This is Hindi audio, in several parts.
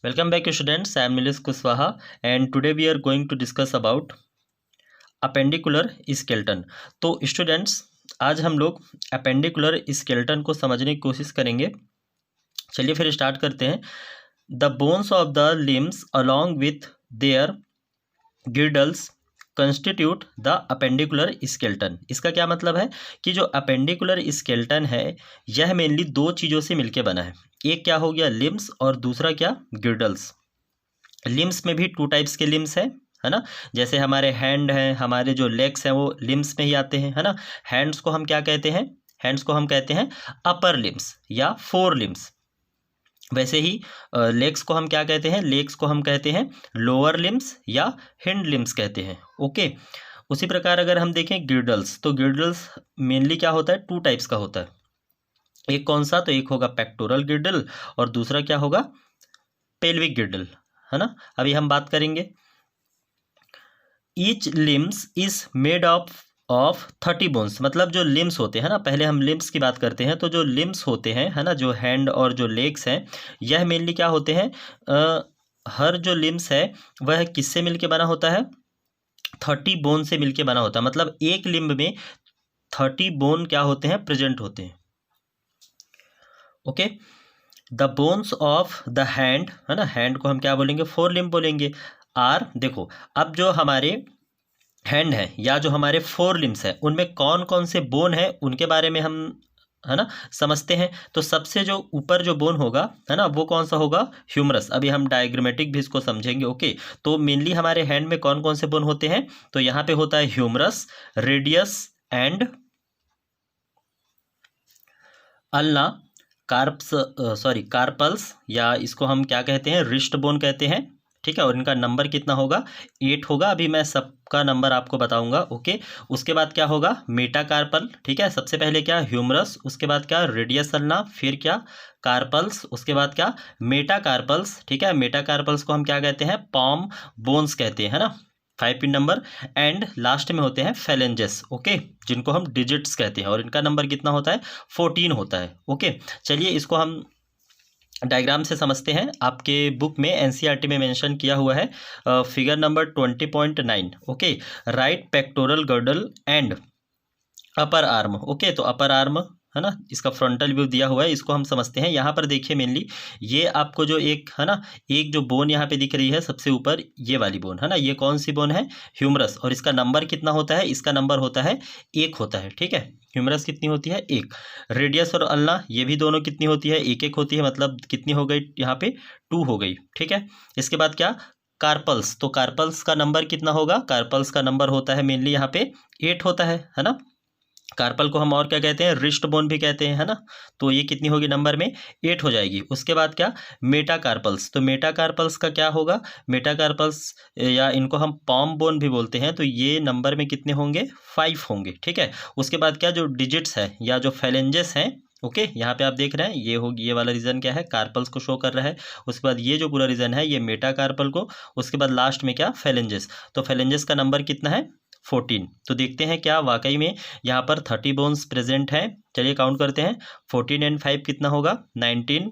Welcome back students, I am Nilesh Kushwaha and today we are going to discuss about appendicular skeleton. तो स्टूडेंट्स आज हम लोग अपेंडिकुलर स्केलेटन को समझने की कोशिश करेंगे। चलिए फिर स्टार्ट करते हैं। The bones of the limbs along with their girdles constitute the appendicular skeleton. इसका क्या मतलब है कि जो अपेंडिकुलर स्केलेटन है यह मेनली दो चीज़ों से मिलकर बना है। एक क्या हो गया लिम्स और दूसरा क्या गिर्डल्स। लिम्स में भी टू टाइप्स के लिम्स है ना। जैसे हमारे हैंड हैं, हमारे जो लेग्स हैं वो लिम्स में ही आते हैं, है ना। हैंड्स को हम क्या कहते हैं? हैंड्स को हम कहते हैं अपर लिम्स या फोर लिम्स। वैसे ही लेग्स को हम क्या कहते हैं? लेग्स को हम कहते हैं लोअर लिम्स या हिंड लिम्स कहते हैं। ओके, उसी प्रकार अगर हम देखें गिर्डल्स, तो गिर्डल्स मेनली क्या होता है? टू टाइप्स का होता है। एक कौन सा? तो एक होगा पेक्टोरल गिर्डल और दूसरा क्या होगा? पेल्विक गिर्डल, है ना। अभी हम बात करेंगे। Each limbs is made of 30 bones. मतलब जो लिम्स होते हैं ना, पहले हम लिम्स की बात करते हैं। तो जो लिम्स होते हैं, है ना, जो हैंड और जो लेग्स हैं, यह मेनली क्या होते हैं? हर जो लिम्स है वह किससे मिलके बना होता है? 30 बोन से मिलके बना होता है। मतलब एक लिम्ब में 30 बोन क्या होते हैं? प्रेजेंट होते हैं। Okay, the bones of the hand, है ना, हैंड को हम क्या बोलेंगे? फोर लिम्ब बोलेंगे। आर, देखो अब जो हमारे हैंड है या जो हमारे फोर लिम्स है उनमें कौन कौन से बोन है उनके बारे में हम, है ना, समझते हैं। तो सबसे जो ऊपर जो बोन होगा, है ना, वो कौन सा होगा? ह्यूमरस। अभी हम डायग्रामेटिक भी इसको समझेंगे। ओके, तो मेनली हमारे हैंड में कौन कौन से बोन होते हैं? तो यहाँ पे होता है humerus, radius and ulna, carpals, या इसको हम क्या कहते हैं? रिस्ट बोन कहते हैं। ठीक है, और इनका नंबर कितना होगा? 8 होगा। अभी मैं सबका नंबर आपको बताऊंगा। ओके, उसके बाद क्या होगा? मेटाकार्पल। ठीक है, सबसे पहले क्या? ह्यूमरस, उसके बाद क्या? रेडियस अल्ना, फिर क्या? कार्पल्स, उसके बाद क्या? मेटाकार्पल्स। ठीक है, मेटाकार्पल्स को हम क्या कहते हैं? पॉम बोन्स कहते हैं, है ना, 5 पिन नंबर। एंड लास्ट में होते हैं फेलेंजेस। ओके, जिनको हम डिजिट्स कहते हैं, और इनका नंबर कितना होता है? 14 होता है। ओके, चलिए इसको हम डायग्राम से समझते हैं। आपके बुक में एनसीईआरटी में मेंशन किया हुआ है figure number 20.9। Okay, right pectoral girdle and upper arm. Okay, तो अपर आर्म, है ना, इसका फ्रंटल व्यू दिया हुआ है, इसको हम समझते हैं। यहाँ पर देखिए मेनली ये आपको जो एक, है ना, एक जो बोन यहाँ पे दिख रही है सबसे ऊपर, ये वाली बोन, है ना, ये कौन सी बोन है? ह्यूमरस। और इसका नंबर कितना होता है? इसका नंबर होता है 1 होता है। ठीक है, ह्यूमरस कितनी होती है? 1। रेडियस और अल्ना ये भी दोनों कितनी होती है? 1-1 होती है। मतलब कितनी हो गई यहाँ पे? 2 हो गई। ठीक है, इसके बाद क्या? कार्पल्स, तो कार्पल्स का नंबर कितना होगा? कार्पल्स का नंबर होता है मेनली यहाँ पे 8 होता है ना। कार्पल को हम और क्या कहते हैं? रिस्ट बोन भी कहते हैं, है ना। तो ये कितनी होगी नंबर में? 8 हो जाएगी। उसके बाद क्या? मेटाकार्पल्स, तो मेटाकार्पल्स का क्या होगा? मेटाकार्पल्स या इनको हम पॉम बोन भी बोलते हैं, तो ये नंबर में कितने होंगे? 5 होंगे। ठीक है, उसके बाद क्या? जो डिजिट्स है या जो फेलेंजेस हैं, ओके, यहाँ पे आप देख रहे हैं ये होगी, ये वाला रीजन क्या है? कार्पल्स को शो कर रहा है। उसके बाद ये जो पूरा रीजन है ये मेटाकार्पल को, उसके बाद लास्ट में क्या? फेलेंजेस। तो फेलेंजेस का नंबर कितना है? 14। तो देखते हैं क्या वाकई में यहाँ पर 30 बोन्स प्रेजेंट हैं। चलिए काउंट करते हैं। 14 एंड 5 कितना होगा? 19।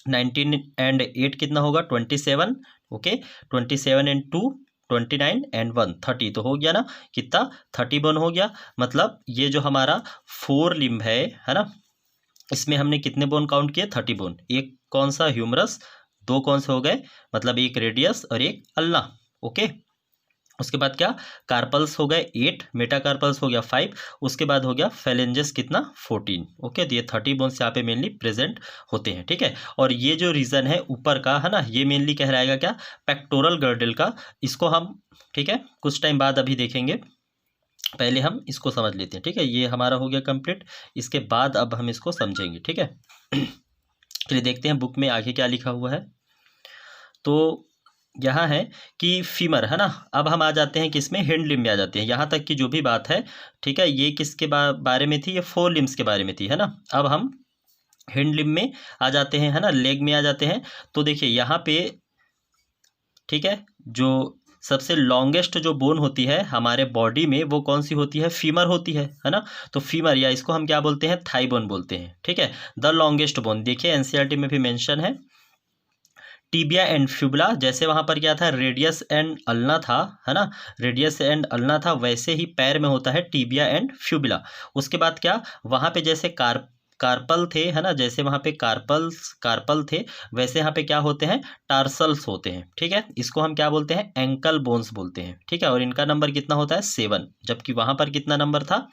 19 एंड 8 कितना होगा? 27। Okay, 27 and 2 29 and 1 30। तो हो गया ना कितना? 30 बोन हो गया। मतलब ये जो हमारा 4 लिम्ब है ना, इसमें हमने कितने बोन काउंट किए? 30 बोन। एक कौन सा? ह्यूमरस। 2 कौन से हो गए? मतलब एक रेडियस और एक अल्ना। ओके, उसके बाद क्या? कार्पल्स हो गए 8, मेटाकार्पल्स हो गया 5, उसके बाद हो गया फेलेंजेस कितना? 14। ओके, तो ये 30 बोन्स यहाँ पे मेनली प्रेजेंट होते हैं। ठीक है, और ये जो रीजन है ऊपर का, है ना, ये मेनली कह रहा है क्या? पेक्टोरल गर्डल का। इसको हम, ठीक है, कुछ टाइम बाद अभी देखेंगे। पहले हम इसको समझ लेते हैं। ठीक है, ये हमारा हो गया कंप्लीट। इसके बाद अब हम इसको समझेंगे। ठीक है, चलिए देखते हैं बुक में आगे क्या लिखा हुआ है। तो यहाँ है कि फीमर, है ना। अब हम आ जाते हैं किसमें? हैंड लिम्ब में आ जाते हैं। यहाँ तक की जो भी बात है, ठीक है, ये किसके बारे में थी? ये 4 लिम्स के बारे में थी, है ना। अब हम हैंड लिम्ब में आ जाते हैं, है ना, लेग में आ जाते हैं। तो देखिए यहाँ पे, ठीक है, जो सबसे लॉन्गेस्ट जो बोन होती है हमारे बॉडी में वो कौन सी होती है? फीमर होती है ना। तो फीमर, या इसको हम क्या बोलते हैं? थाई बोन बोलते हैं। ठीक है, द लॉन्गेस्ट बोन। देखिए एनसीईआरटी में भी मेंशन है। टिबिया एंड फ्यूबुला, जैसे वहाँ पर क्या था, रेडियस एंड अल्ना था, है ना, रेडियस एंड अल्ना था, वैसे ही पैर में होता है टिबिया एंड फ्यूबुला। उसके बाद क्या, वहाँ पे जैसे कार्पल थे, है ना, जैसे वहाँ पे कार्पल थे, वैसे यहाँ पे क्या होते हैं, टार्सल्स होते हैं। ठीक है, इसको हम क्या बोलते हैं, एंकल बोन्स बोलते हैं। ठीक है, और इनका नंबर कितना होता है, 7, जबकि वहाँ पर कितना नंबर था,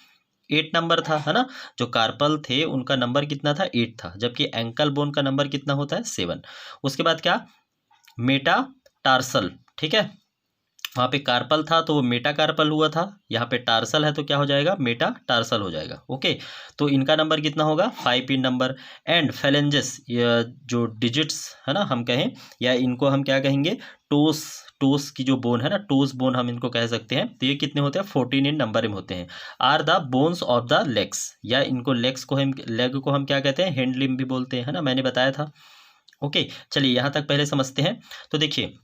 8 नंबर था, है ना। जो कार्पल थे उनका नंबर कितना था, 8 था, जबकि एंकल बोन का नंबर कितना होता है, 7। उसके बाद क्या, मेटा टार्सल। ठीक है, वहाँ पे कार्पल था तो वो मेटा कार्पल हुआ था, यहाँ पे टार्सल है तो क्या हो जाएगा, मेटा टार्सल हो जाएगा। ओके, तो इनका नंबर कितना होगा, 5 इन नंबर। एंड फेलेंजेस, जो डिजिट्स है ना हम कहें, या इनको हम क्या कहेंगे, टोस की जो बोन है ना, टोस बोन हम इनको कह सकते हैं, तो ये कितने होते हैं, 14 इन नंबर में होते हैं। Are the bones of the legs, या इनको लेग्स को हम, लेग को हम क्या कहते हैं, हैंड लिम्ब भी बोलते हैं, है ना, मैंने बताया था। ओके, चलिए यहाँ तक पहले समझते हैं। तो देखिए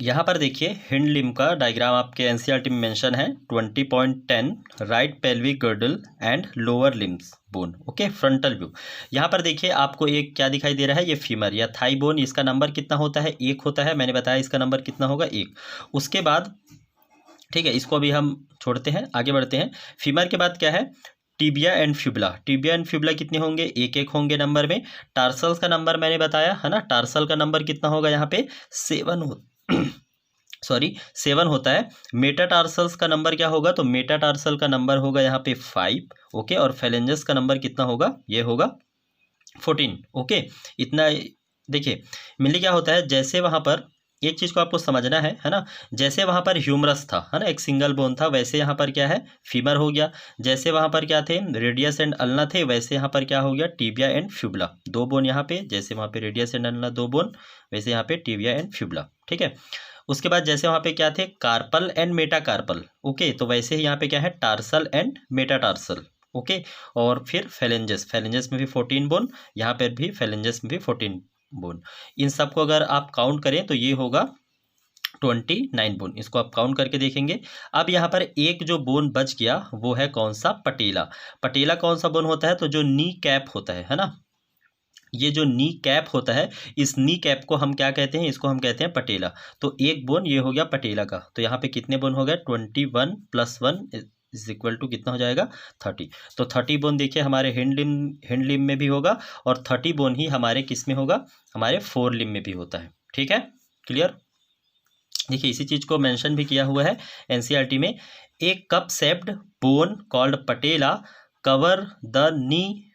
यहाँ पर देखिए हिंड लिम्ब का डायग्राम आपके एनसीईआरटी में मेंशन है 20.10, right pelvic girdle and lower limbs bone. Okay, frontal view. यहाँ पर देखिए आपको एक क्या दिखाई दे रहा है, ये फीमर या थाई बोन, इसका नंबर कितना होता है, 1 होता है, मैंने बताया इसका नंबर कितना होगा, 1। उसके बाद ठीक है, इसको अभी हम छोड़ते हैं, आगे बढ़ते हैं। फीमर के बाद क्या है, टिबिया एंड फ्यूबुला। टिबिया एंड फ्यूबुला कितने होंगे, 1-1 होंगे नंबर में। टार्सल्स का नंबर मैंने बताया है ना, टार्सल का नंबर कितना होगा, यहाँ पे 7 होता है। मेटाटार्सल्स का नंबर क्या होगा, तो मेटाटार्सल का नंबर होगा यहाँ पे 5। ओके, और फेलेंजेस का नंबर कितना होगा, ये होगा 14। ओके, इतना देखिए मिली क्या होता है, जैसे वहाँ पर एक चीज़ को आपको समझना है ना, जैसे वहाँ पर ह्यूमरस था, है ना, एक सिंगल बोन था, वैसे यहाँ पर क्या है, फीमर हो गया। जैसे वहाँ पर क्या थे, रेडियस एंड अल्ना थे, वैसे यहाँ पर क्या हो गया, टिबिया एंड फ्यूबुला। 2 बोन यहाँ पे, जैसे वहाँ पे रेडियस एंड अल्ना 2 बोन, वैसे यहाँ पे टिबिया एंड फ्यूबुला। ठीक है, उसके बाद जैसे वहाँ पे क्या थे, कार्पल एंड मेटाकार्पल। ओके, तो वैसे ही यहाँ पे क्या है, टार्सल एंड मेटाटार्सल। ओके, और फिर फेलेंजेस में भी 14 बोन, यहाँ पर भी फेलेंजेस में भी 14 बोन। इन सबको अगर आप काउंट करें तो ये होगा 29 बोन। इसको आप काउंट करके देखेंगे। अब यहाँ पर एक जो बोन बच गया वो है कौन सा, पटेला। पटेला कौन सा बोन होता है, तो जो नी कैप होता है ना, ये जो नी कैप होता है, इस नी कैप को हम क्या कहते हैं, इसको हम कहते हैं पटेला। तो एक बोन ये हो गया पटेला का। तो यहाँ पे कितने बोन हो गए, 21 + 1 इज इक्वल टू कितना हो जाएगा, 30। तो 30 बोन देखिए हमारे हैंड लिम्ब में भी होगा, और 30 बोन ही हमारे किस में होगा, हमारे 4 लिम्ब में भी होता है। ठीक है, क्लियर। देखिए इसी चीज़ को मेंशन भी किया हुआ है एनसीईआरटी में, एक cup shaped bone called patella cover the knee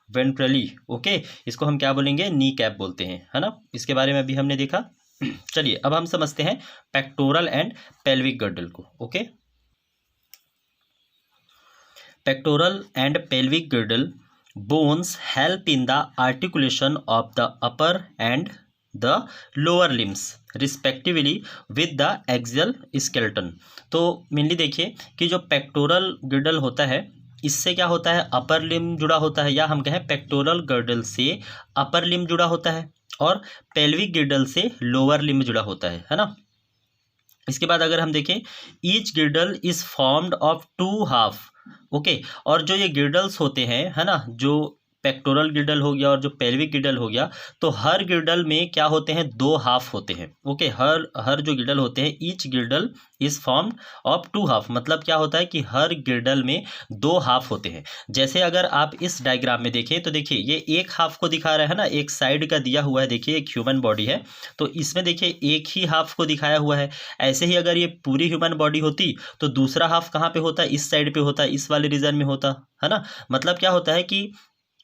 ventrally. Okay, इसको हम क्या बोलेंगे, नी कैप बोलते हैं, है ना, इसके बारे में अभी हमने देखा। चलिए अब हम समझते हैं पेक्टोरल एंड पेल्विक गर्डल को। Okay, pectoral and pelvic girdle bones help in the articulation of the upper and the lower limbs respectively with the axial skeleton. तो मेनली देखिए कि जो पेक्टोरल गर्डल होता है, इससे क्या होता है, अपर लिम्ब जुड़ा होता है, या हम कहें पेक्टोरल गर्डल से अपर लिम्ब जुड़ा होता है, और पेल्विक गर्डल से लोअर लिम्ब जुड़ा होता है ना। इसके बाद अगर हम देखें, each गिर्डल is formed of 2 half. Okay, और जो ये गिर्डल्स होते हैं, है ना, जो पेक्टोरल गिर्डल हो गया और जो पेल्विक गिर्डल हो गया, तो हर गिर्डल में क्या होते हैं, 2 हाफ होते हैं। ओके, हर जो गिर्डल होते हैं, each गिर्डल is formed of 2 half, मतलब क्या होता है कि हर गिर्डल में 2 हाफ होते हैं। जैसे अगर आप इस डायग्राम में देखें तो देखिए ये एक हाफ को दिखा रहा है ना, एक साइड का दिया हुआ है, देखिए एक ह्यूमन बॉडी है, तो इसमें देखिए एक ही हाफ को दिखाया हुआ है। ऐसे ही अगर ये पूरी ह्यूमन बॉडी होती तो दूसरा हाफ कहाँ पे होता, इस साइड पे होता, इस वाले रीजन में होता, है ना। मतलब क्या होता है कि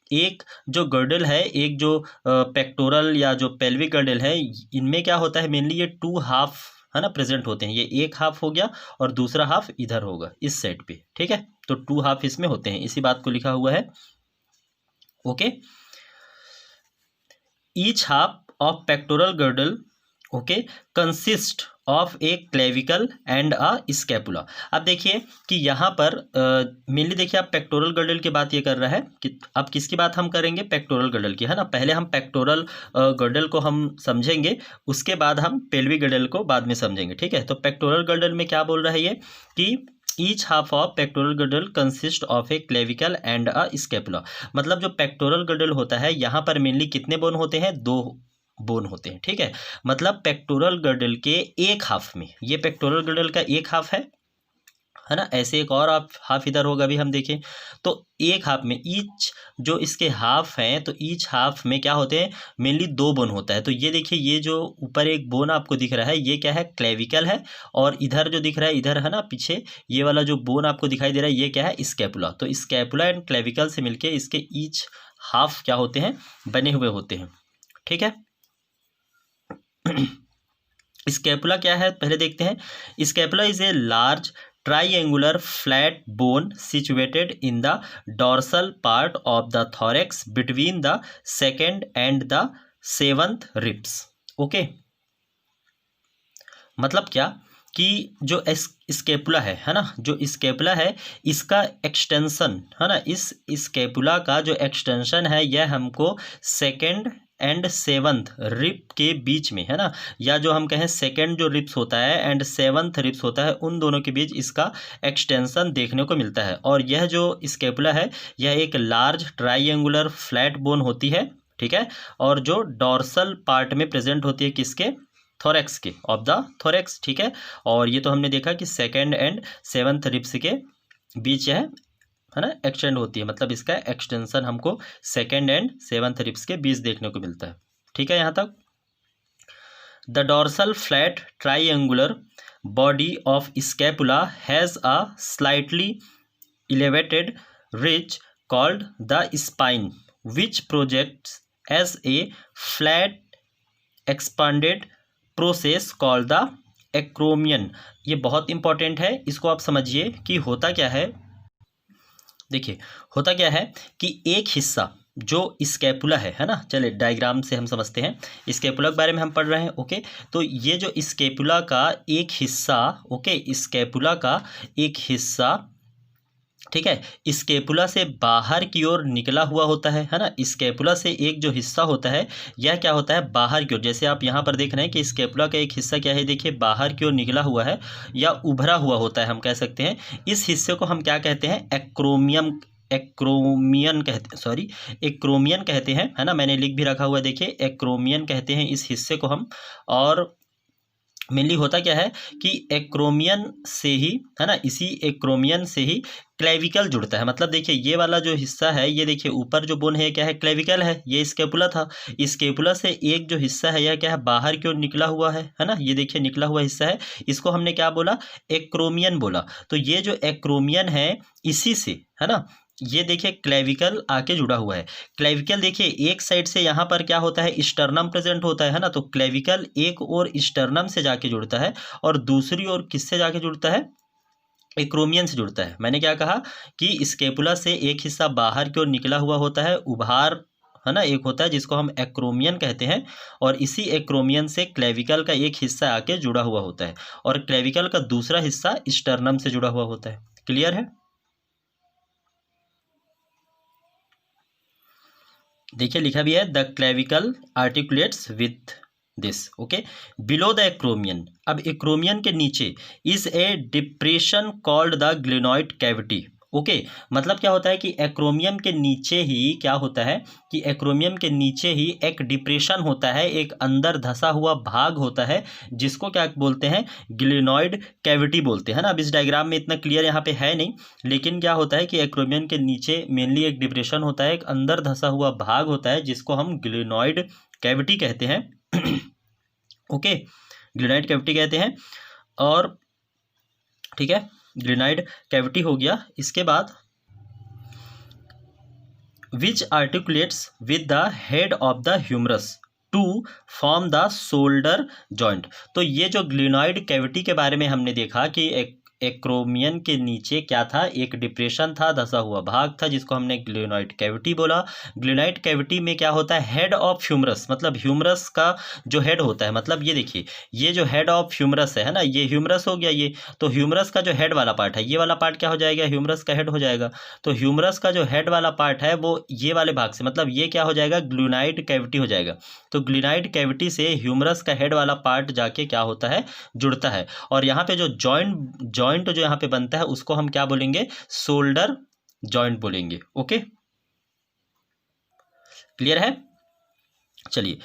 एक जो गर्डल है, एक जो पेक्टोरल या जो पेल्विक गर्डल है, इनमें क्या होता है, मेनली ये 2 हाफ है ना प्रेजेंट होते हैं। ये एक हाफ हो गया और दूसरा हाफ इधर होगा इस साइड पे। ठीक है, तो 2 हाफ इसमें होते हैं, इसी बात को लिखा हुआ है। Okay, each half of pectoral girdle okay consist of A clavicle and a scapula. अब देखिए कि यहाँ पर मेनली देखिए आप पेक्टोरल गर्डल की बात ये कर रहा है कि अब किसकी बात हम करेंगे, पेक्टोरल गर्डल की, है ना। पहले हम पेक्टोरल गर्डल को हम समझेंगे, उसके बाद हम पेल्विक गर्डल को बाद में समझेंगे। ठीक है, तो पेक्टोरल गर्डल में क्या बोल रहा है ये कि each half of pectoral गडल consist of A clavicle and a scapula. मतलब जो पेक्टोरल गडल होता है यहाँ पर मेनली कितने बोन होते हैं, 2 बोन होते हैं, ठीक है। मतलब पेक्टोरल गडल के एक हाफ में, ये पेक्टोरल गडल का एक हाफ है ना, ऐसे एक और हाफ इधर होगा, अभी हम देखें तो एक हाफ में ईच जो इसके हाफ हैं, तो ईच हाफ में क्या होते हैं, मेनली 2 बोन होता है। तो ये देखिए, ये जो ऊपर एक बोन आपको दिख रहा है ये क्या है, क्लेविकल है, और इधर जो दिख रहा है इधर है ना पीछे, ये वाला जो बोन आपको दिखाई दे रहा है ये क्या है, स्कैपुला। तो स्कैपुला एंड क्लेविकल से मिलके इसके ईच हाफ क्या होते हैं, बने हुए होते हैं, ठीक है। स्कैपुला क्या है पहले देखते हैं। Scapula is a large triangular flat bone situated in the dorsal part of the thorax between the second and the 7th ribs. Okay, मतलब क्या कि जो स्कैपुला है ना, जो स्कैपुला है इसका एक्सटेंशन है ना, इस स्कैपुला का जो एक्सटेंशन है यह हमको सेकेंड एंड 7th रिब के बीच में है ना, या जो हम कहें सेकेंड जो रिब्स होता है एंड 7th रिब्स होता है, उन दोनों के बीच इसका एक्सटेंशन देखने को मिलता है। और यह जो स्कैपुला है यह एक लार्ज ट्राइएंगुलर फ्लैट बोन होती है, ठीक है, और जो डॉर्सल पार्ट में प्रेजेंट होती है किसके, थोरेक्स के, ऑफ द थोरेक्स, ठीक है। और ये तो हमने देखा कि सेकेंड एंड 7th रिब्स के बीच है ना एक्सटेंड होती है, मतलब इसका एक्सटेंशन हमको सेकेंड एंड 7th रिब्स के बीच देखने को मिलता है, ठीक है यहाँ तक। The dorsal flat triangular body of scapula has a slightly elevated ridge called the spine which projects as a flat expanded process called the acromion। ये बहुत इंपॉर्टेंट है, इसको आप समझिए कि होता क्या है। देखिए होता क्या है कि एक हिस्सा जो स्कैपुला है ना, चलिए डायग्राम से हम समझते हैं, स्कैपुला के बारे में हम पढ़ रहे हैं। ओके, तो ये जो स्कैपुला का एक हिस्सा, ओके, स्कैपुला का एक हिस्सा, ठीक है, स्कैपुला से बाहर की ओर निकला हुआ होता है ना। स्कैपुला से एक जो हिस्सा होता है यह क्या होता है, बाहर की ओर। जैसे आप यहाँ पर देख रहे हैं कि स्कैपुला का एक हिस्सा क्या है, देखिए बाहर की ओर निकला हुआ है या उभरा हुआ होता है, हम कह सकते हैं। इस हिस्से को हम क्या कहते हैं, एक्रोमियन कहते हैं, है ना, मैंने लिख भी रखा हुआ है, देखिए एक्रोमियन कहते हैं इस हिस्से को हम। और मेनली होता क्या है कि एक्रोमियन से ही, है ना, इसी एक्रोमियन से ही क्लेविकल जुड़ता है। मतलब देखिए ये वाला जो हिस्सा है, ये देखिए ऊपर जो बोन है क्या है, क्लेविकल है, ये स्कैपुला था। स्कैपुला से एक जो हिस्सा है यह क्या है, बाहर की ओर निकला हुआ है ना, ये देखिए निकला हुआ हिस्सा है, इसको हमने क्या बोला, एक्रोमियन बोला। तो ये जो एक्रोमियन है इसी से, है ना, ये देखिए क्लेविकल आके जुड़ा हुआ है। क्लेविकल देखिए एक साइड से यहाँ पर क्या होता है, स्टर्नम प्रेजेंट होता है ना, तो क्लेविकल एक और स्टर्नम से जाके जुड़ता है और दूसरी ओर किससे जाके जुड़ता है, एक्रोमियन से जुड़ता है। मैंने क्या कहा कि स्कैपुला से एक हिस्सा बाहर की ओर निकला हुआ होता है, उभार, है ना, एक होता है जिसको हम एक्रोमियन कहते हैं, और इसी एक्रोमियन से क्लेविकल का एक हिस्सा आके जुड़ा हुआ होता है और क्लेविकल का दूसरा हिस्सा स्टर्नम से जुड़ा हुआ होता है। क्लियर है? देखिए लिखा भी है, the clavicle articulates with this. Okay, below the acromion. अब एक्रोमियन के नीचे is a depression called the glenoid cavity. Okay, मतलब क्या होता है कि एक्रोमियम के नीचे ही क्या होता है कि एक्रोमियम के नीचे ही एक डिप्रेशन होता है, एक अंदर धसा हुआ भाग होता है, जिसको क्या बोलते हैं, ग्लेनोइड कैविटी बोलते हैं ना। अब इस डायग्राम में इतना क्लियर यहाँ पे है नहीं, लेकिन क्या होता है कि एक्रोमियम के नीचे मेनली एक डिप्रेशन होता है, एक अंदर धसा हुआ भाग होता है, जिसको हम ग्लेनोइड कैविटी कहते हैं। ओके, ग्लेनोइड कैविटी कहते हैं। और ठीक है, ग्लेनोइड कैविटी हो गया। इसके बाद which articulates with the head of the humerus to form the shoulder joint. तो ये जो ग्लेनोइड कैविटी के बारे में हमने देखा कि एक्रोमियन के नीचे क्या था, एक डिप्रेशन था, धसा हुआ भाग था, जिसको हमने ग्लेनोइड कैविटी बोला। ग्लेनोइड कैविटी में क्या होता है, हेड ऑफ ह्यूमरस, मतलब ह्यूमरस का जो हेड होता है, मतलब ये देखिए ये जो हेड ऑफ ह्यूमरस है ना, ये ह्यूमरस हो गया ये, तो ह्यूमरस का जो हेड वाला पार्ट है, ये वाला पार्ट क्या हो जाएगा, ह्यूमरस का हेड हो जाएगा। तो ह्यूमरस का जो हेड वाला पार्ट है वो ये वाले भाग से, मतलब ये क्या हो जाएगा, ग्लेनोइड कैविटी हो जाएगा। तो ग्लेनोइड कैविटी से ह्यूमरस का हेड वाला पार्ट जाके क्या होता है, जुड़ता है। और यहाँ पे जो जॉइंट जो यहाँ पे बनता है उसको हम क्या बोलेंगे, शोल्डर जॉइंट बोलेंगे। ओके, क्लियर है। चलिए,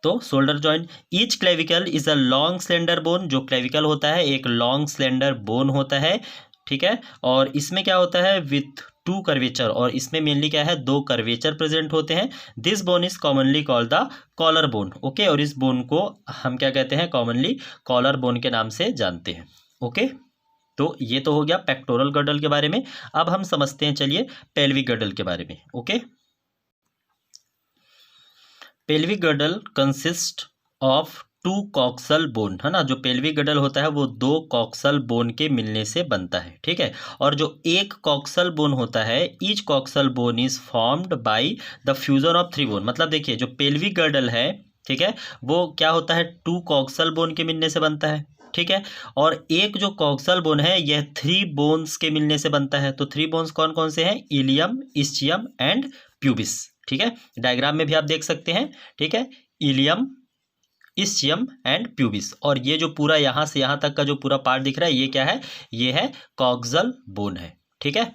तो shoulder joint, each clavicle is a long slender bone, जो क्लेविकल होता है एक लॉन्ग स्लेंडर बोन होता है, ठीक है। और इसमें क्या होता है, विथ टू कर्वेचर, और इसमें मेनली क्या है, दो कर्वेचर प्रेजेंट होते हैं। This bone is commonly called the collar bone. Okay, और इस बोन को हम क्या कहते हैं, कॉमनली कॉलर बोन के नाम से जानते हैं। ओके, तो ये तो हो गया पेक्टोरल गर्डल के बारे में। अब हम समझते हैं, चलिए, पेल्विक गर्डल के बारे में। Okay, pelvic girdle consist of two coxal bone, है ना। जो पेल्विक गर्डल होता है वो दो कॉक्सल बोन के मिलने से बनता है, ठीक है। और जो एक कॉक्सल बोन होता है, each coxal bone is formed by the fusion of three bone. मतलब देखिए, जो पेल्विक गर्डल है, ठीक है, वो क्या होता है, टू कॉक्सल बोन के मिलने से बनता है, ठीक है। और एक जो कॉक्सल बोन है यह थ्री बोन्स के मिलने से बनता है। तो थ्री बोन्स कौन कौन से हैं, इलियम, इस्चियम एंड प्यूबिस, ठीक है। डायग्राम में भी आप देख सकते हैं, ठीक है, इलियम, इस्चियम एंड प्यूबिस। और ये जो पूरा यहाँ से यहाँ तक का जो पूरा पार्ट दिख रहा है, ये क्या है, ये है कॉक्सल बोन है, ठीक है।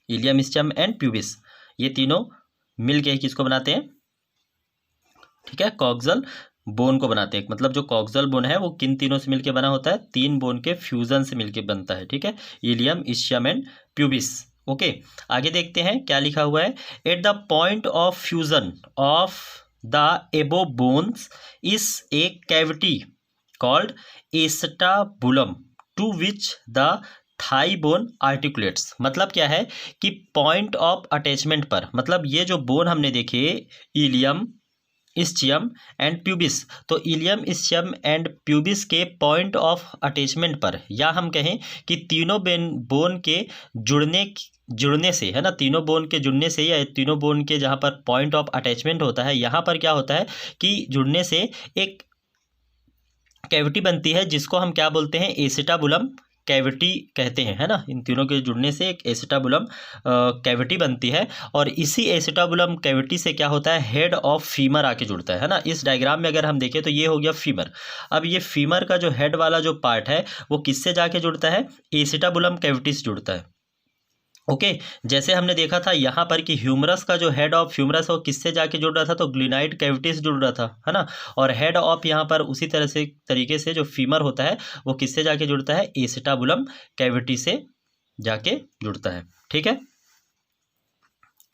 इलियम, इस्चियम एंड प्यूबिस, ये तीनों मिलके किसको बनाते हैं, ठीक है, कॉक्सल बोन को बनाते हैं। मतलब जो कॉक्सल बोन है वो किन तीनों से मिलके बना होता है, तीन बोन के फ्यूजन से मिलके बनता है, ठीक है, ilium, ischium and pubis. Okay, आगे देखते हैं क्या लिखा हुआ है। At the point of fusion of the above bones is a cavity called acetabulum to which the thigh bone articulates. मतलब क्या है कि पॉइंट ऑफ अटैचमेंट पर, मतलब ये जो बोन हमने देखे, इलियम, इस्चियम एंड प्यूबिस, तो इलियम, इस्चियम एंड प्यूबिस के पॉइंट ऑफ अटैचमेंट पर, या हम कहें कि तीनों बोन के जुड़ने से, है ना, तीनों बोन के जुड़ने से, या तीनों बोन के जहाँ पर पॉइंट ऑफ अटैचमेंट होता है, यहाँ पर क्या होता है कि जुड़ने से एक कैविटी बनती है, जिसको हम क्या बोलते हैं, एसिटाबुलम कैविटी कहते हैं, है ना। इन तीनों के जुड़ने से एक एसिटाबुलम कैविटी बनती है। और इसी एसिटाबुलम कैविटी से क्या होता है, हेड ऑफ फीमर आके जुड़ता है ना। इस डायग्राम में अगर हम देखें तो ये हो गया फीमर। अब ये फीमर का जो हेड वाला जो पार्ट है वो किससे जाके जुड़ता है, एसिटाबुलम कैविटी से जुड़ता है। ओके, जैसे हमने देखा था यहाँ पर कि ह्यूमरस का जो हेड ऑफ ह्यूमरस वो किससे जाके जुड़ रहा था, तो ग्लिनाइड कैविटी से जुड़ रहा था, है ना। और हेड ऑफ यहाँ पर उसी तरीके से जो फीमर होता है वो किससे जाके जुड़ता है, एसिटाबुलम कैविटी से जाके जुड़ता है, ठीक है,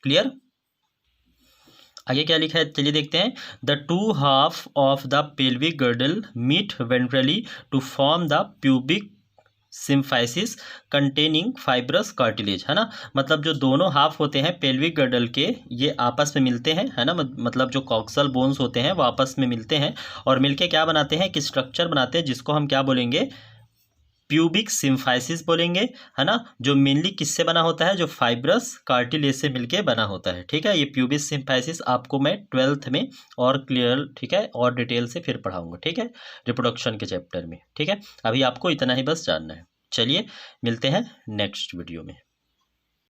क्लियर। आगे क्या लिखा है, चलिए देखते हैं। The two half of the pelvic girdle meet ventrally to form the pubic symphysis containing fibrous cartilage, है ना। मतलब जो दोनों हाफ होते हैं पेल्विक गर्डल के, ये आपस में मिलते हैं, है ना। मतलब जो कॉक्सल बोन्स होते हैं वो आपस में मिलते हैं, और मिलके क्या बनाते हैं, कि स्ट्रक्चर बनाते हैं, जिसको हम क्या बोलेंगे, प्यूबिक सिम्फाइसिस बोलेंगे, है ना। जो मेनली किससे बना होता है, जो फाइब्रस कार्टिलेज से मिलके बना होता है, ठीक है। ये प्यूबिक सिम्फाइसिस आपको मैं 12th में और क्लियर, ठीक है, और डिटेल से फिर पढ़ाऊंगा, ठीक है, रिप्रोडक्शन के चैप्टर में, ठीक है। अभी आपको इतना ही बस जानना है। चलिए, मिलते हैं नेक्स्ट वीडियो में।